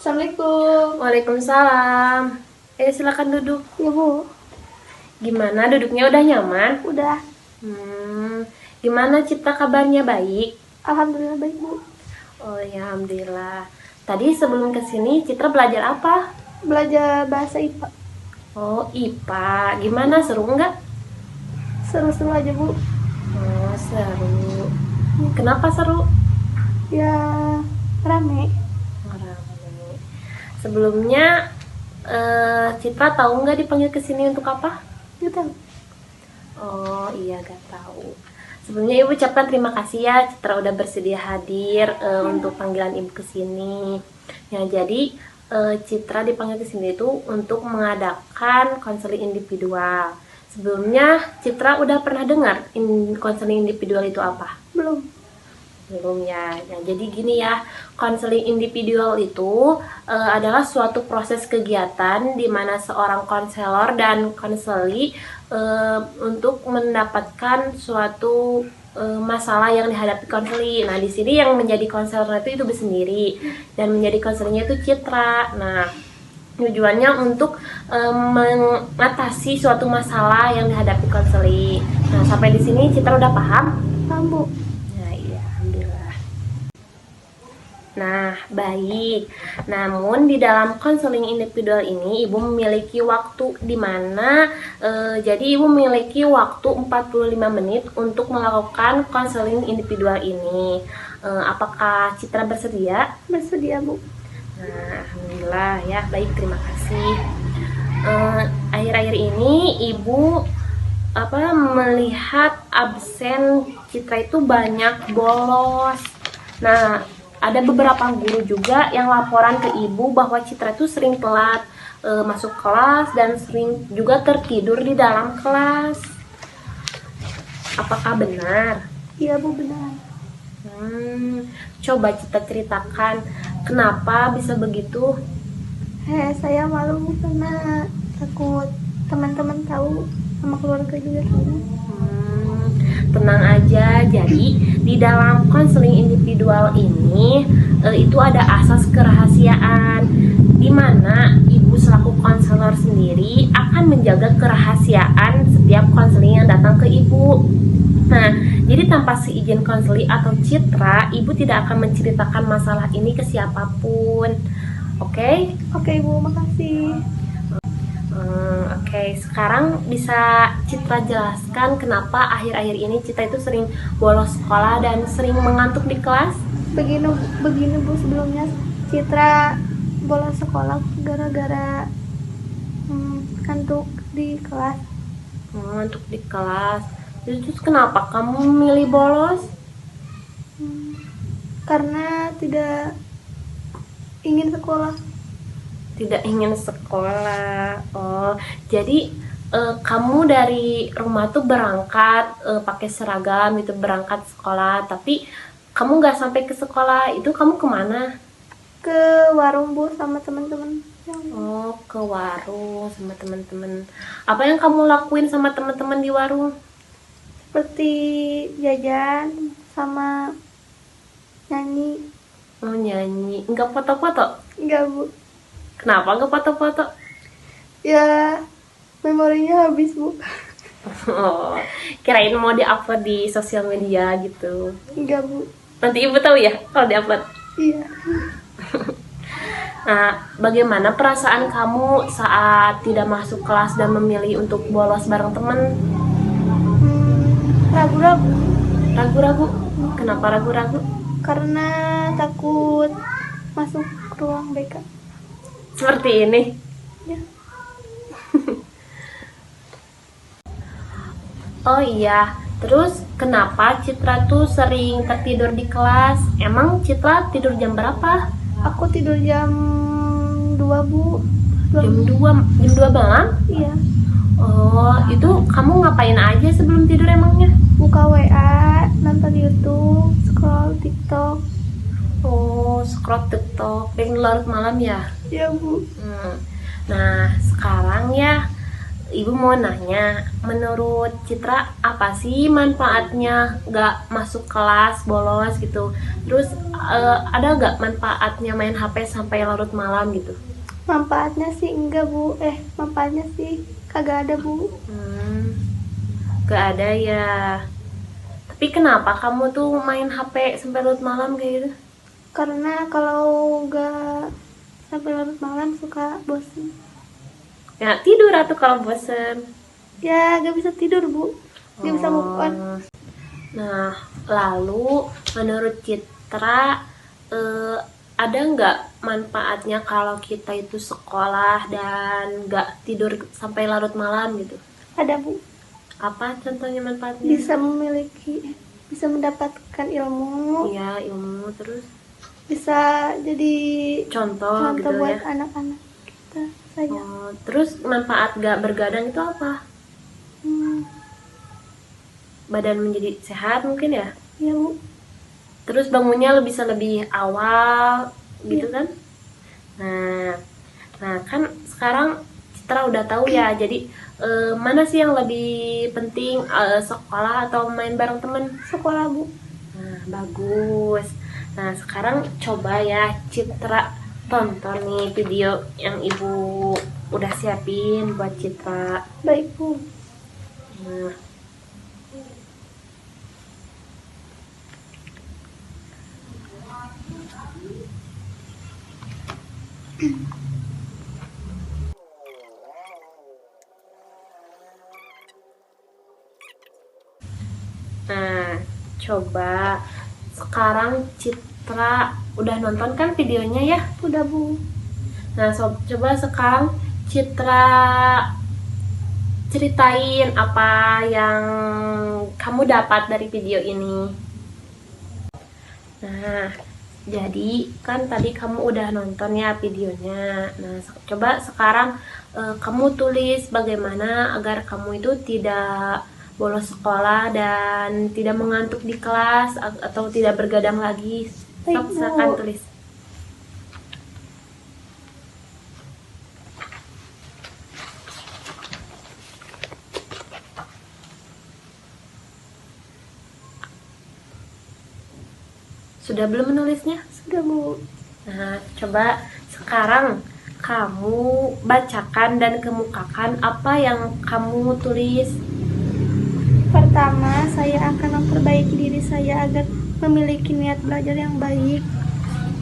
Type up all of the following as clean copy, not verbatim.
Assalamualaikum. Waalaikumsalam. Silakan duduk. Ya Bu, Gimana duduknya udah nyaman? udah. Gimana Cipta kabarnya baik? Alhamdulillah baik Bu. Oh ya, alhamdulillah. Tadi sebelum kesini Citra belajar apa? Belajar bahasa IPA. Oh, IPA. Gimana, seru nggak? Seru-seru aja Bu. Oh, seru. Kenapa seru? Ya rame. Rame. Sebelumnya Citra tahu nggak dipanggil kesini untuk apa? Gitu. Oh iya, gak tahu. Sebelumnya Ibu ucapkan terima kasih ya Citra udah bersedia hadir untuk panggilan Ibu ke sini. Ya, jadi Citra dipanggil ke sini itu untuk mengadakan konseling individual. Sebelumnya Citra udah pernah dengar konseling individual itu apa? Belum. Belum ya. Nah, jadi gini ya, konseling individual itu adalah suatu proses kegiatan di mana seorang konselor dan konseli untuk mendapatkan suatu masalah yang dihadapi konseli. Nah, di sini yang menjadi konselor itu Ibu sendiri dan menjadi konselingnya itu Citra. Nah, tujuannya untuk mengatasi suatu masalah yang dihadapi konseli. Nah, sampai di sini Citra udah paham? Paham Bu. Nah, iya, alhamdulillah. Nah, baik. Namun di dalam konseling individual ini Ibu memiliki waktu di mana jadi Ibu memiliki waktu 45 menit untuk melakukan konseling individual ini. Apakah Citra bersedia? Bersedia Bu. Nah, alhamdulillah ya. Baik, terima kasih. Akhir-akhir ini Ibu melihat absen Citra itu banyak bolos. Nah, ada beberapa guru juga yang laporan ke Ibu bahwa Citra itu sering telat masuk kelas dan sering juga tertidur di dalam kelas. Apakah benar? Iya Bu, benar. Coba Citra ceritakan kenapa bisa begitu. Saya malu karena takut teman-teman tahu, sama keluarga juga tahu. Tenang aja, jadi di dalam konseling individual ini itu ada asas kerahasiaan di mana Ibu selaku konselor sendiri akan menjaga kerahasiaan setiap konseling yang datang ke Ibu. Nah, jadi tanpa seizin konseli atau Citra, Ibu tidak akan menceritakan masalah ini ke siapapun. Oke? Oke Bu, makasih. Oke, sekarang bisa Citra jelaskan kenapa akhir-akhir ini Citra itu sering bolos sekolah dan sering mengantuk di kelas? Begini Bu, sebelumnya Citra bolos sekolah gara-gara kantuk di kelas. Mengantuk di kelas. Terus kenapa kamu memilih bolos? Karena tidak ingin sekolah. Tidak ingin sekolah. Oh, jadi kamu dari rumah tuh berangkat pakai seragam itu berangkat sekolah, tapi kamu nggak sampai ke sekolah. Itu kamu kemana? Ke warung Bu sama teman-teman. Oh, ke warung sama teman-teman. Apa yang kamu lakuin sama teman-teman di warung? Seperti jajan sama nyanyi. Oh, nyanyi. Nggak foto-foto? Enggak Bu. Kenapa nggak foto-foto? Ya memorinya habis Bu. Oh, kirain mau diupload di sosial media gitu. Enggak Bu. Nanti Ibu tahu ya kalau diupload. Iya. Nah, bagaimana perasaan kamu saat tidak masuk kelas dan memilih untuk bolos bareng teman? Ragu-ragu. Ragu-ragu? Kenapa ragu-ragu? Karena takut masuk ruang BK. Seperti ini. Ya. Oh iya, terus kenapa Citra tuh sering tertidur di kelas? Emang Citra tidur jam berapa? Aku tidur jam 2 Bu. Jam 2 malam? Iya. Oh, itu kamu ngapain aja sebelum tidur emangnya? Buka WA, nonton YouTube, scroll TikTok. Oh, scroll TikTok, dari larut malam ya? Ya Bu. Nah, sekarang ya Ibu mau nanya, menurut Citra apa sih manfaatnya nggak masuk kelas, bolos gitu? Terus ada nggak manfaatnya main HP sampai larut malam gitu? Manfaatnya sih enggak bu, manfaatnya sih kagak ada bu. Hmm, nggak ada ya. Tapi kenapa kamu tuh main HP sampai larut malam kayak gitu? Karena kalau nggak sampai larut malam suka bosan. Ya tidur atau kalau bosen. Ya nggak bisa tidur bu, nggak bisa move on. Nah, lalu menurut Citra ada nggak manfaatnya kalau kita itu sekolah dan nggak tidur sampai larut malam gitu? Ada bu, Apa contohnya manfaatnya? bisa mendapatkan ilmu, Iya, ilmu terus bisa jadi contoh contoh gitu buat ya. anak-anak kita saya. Terus manfaat nggak bergadang itu apa? Hmm, Badan menjadi sehat mungkin ya? ya bu. Terus bangunnya bisa lebih awal gitu Iya. kan? Nah, nah kan sekarang Citra udah tahu ya. Jadi mana sih yang lebih penting, sekolah atau main bareng temen? Sekolah bu. Nah, bagus. Nah, sekarang coba ya Citra tonton nih video yang Ibu udah siapin buat Citra. Baik bu. Nah, nah, coba sekarang Citra udah nonton kan videonya ya? Udah bu. Nah, coba sekarang Citra ceritain apa yang kamu dapat dari video ini. Nah, jadi kan tadi kamu udah nonton ya videonya. Nah, coba sekarang kamu tulis bagaimana agar kamu itu tidak bolos sekolah dan tidak mengantuk di kelas atau tidak bergadang lagi. Baik, Sok, silakan Bu. tulis. Sudah belum menulisnya? Sudah bu. Nah, coba sekarang kamu bacakan dan kemukakan apa yang kamu tulis. Pertama, saya akan memperbaiki diri saya agar memiliki niat belajar yang baik.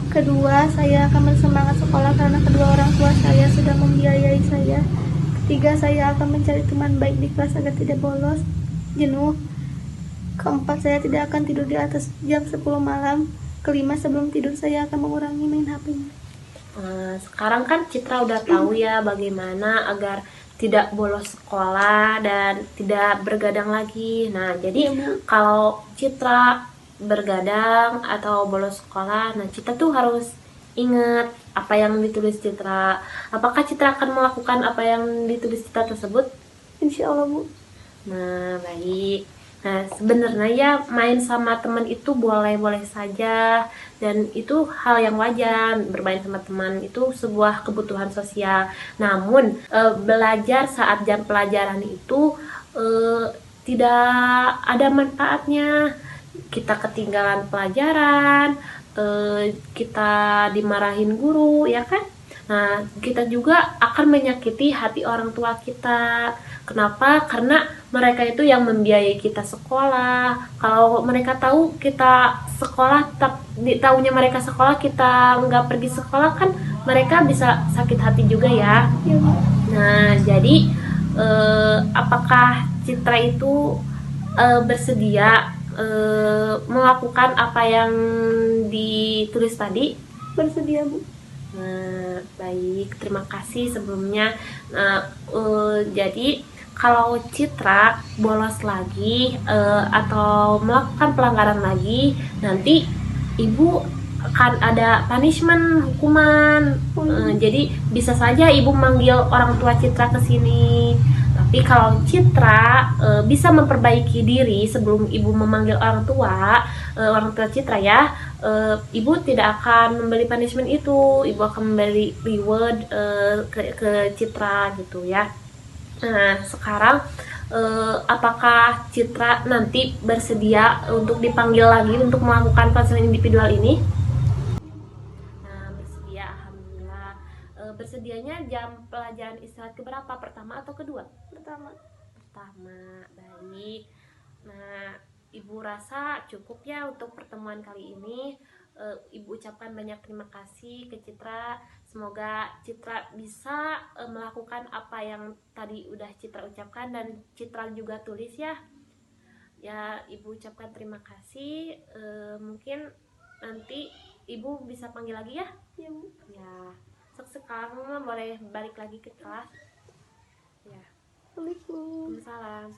Kedua, saya akan bersemangat sekolah karena kedua orang tua saya sudah membiayai saya. Ketiga, saya akan mencari teman baik di kelas agar tidak bolos, jenuh. Keempat, saya tidak akan tidur di atas jam 10 malam. Kelima, sebelum tidur saya akan mengurangi main HP-nya. Nah, sekarang kan Citra udah tahu ya bagaimana agar tidak bolos sekolah dan tidak bergadang lagi. Nah, jadi Iya, Bu. kalau Citra bergadang atau bolos sekolah, nah Citra tuh harus ingat apa yang ditulis Citra. Apakah Citra akan melakukan apa yang ditulis Citra tersebut? Insya Allah, Bu. Nah, baik. Nah, sebenarnya ya main sama teman itu boleh-boleh saja dan itu hal yang wajar. Bermain sama teman itu sebuah kebutuhan sosial. Namun, belajar saat jam pelajaran itu tidak ada manfaatnya. Kita ketinggalan pelajaran, kita dimarahin guru, ya kan? Nah, kita juga akan menyakiti hati orang tua kita. Kenapa? Karena mereka itu yang membiayai kita sekolah. Kalau mereka tahu kita sekolah, tahunya mereka sekolah, kita nggak pergi sekolah, kan mereka bisa sakit hati juga ya. Iya, Bu. Nah, jadi apakah Citra itu bersedia melakukan apa yang ditulis tadi? Bersedia, Bu. Nah, baik, terima kasih sebelumnya. Nah, jadi kalau Citra bolos lagi atau melakukan pelanggaran lagi, nanti ibu akan ada punishment, hukuman. Jadi bisa saja ibu manggil orang tua Citra ke sini. Tapi kalau Citra bisa memperbaiki diri sebelum ibu memanggil orang tua Citra ya, ibu tidak akan memberi punishment itu, ibu akan memberi reward ke Citra gitu ya. Nah, sekarang apakah Citra nanti bersedia untuk dipanggil lagi untuk melakukan konseling individual ini? Nah, bersedia, alhamdulillah. Bersedianya jam pelajaran istirahat keberapa? Pertama atau kedua? Pertama. Pertama, baik. Nah, Ibu rasa cukup ya untuk pertemuan kali ini. Ibu ucapkan banyak terima kasih ke Citra. Semoga Citra bisa melakukan apa yang tadi udah Citra ucapkan dan Citra juga tulis ya. Ya, Ibu ucapkan terima kasih. Mungkin nanti Ibu bisa panggil lagi ya. Ya, Bu. Ya, sekarang boleh balik lagi ke kelas. Ya, Assalamualaikum. Waalaikumsalam.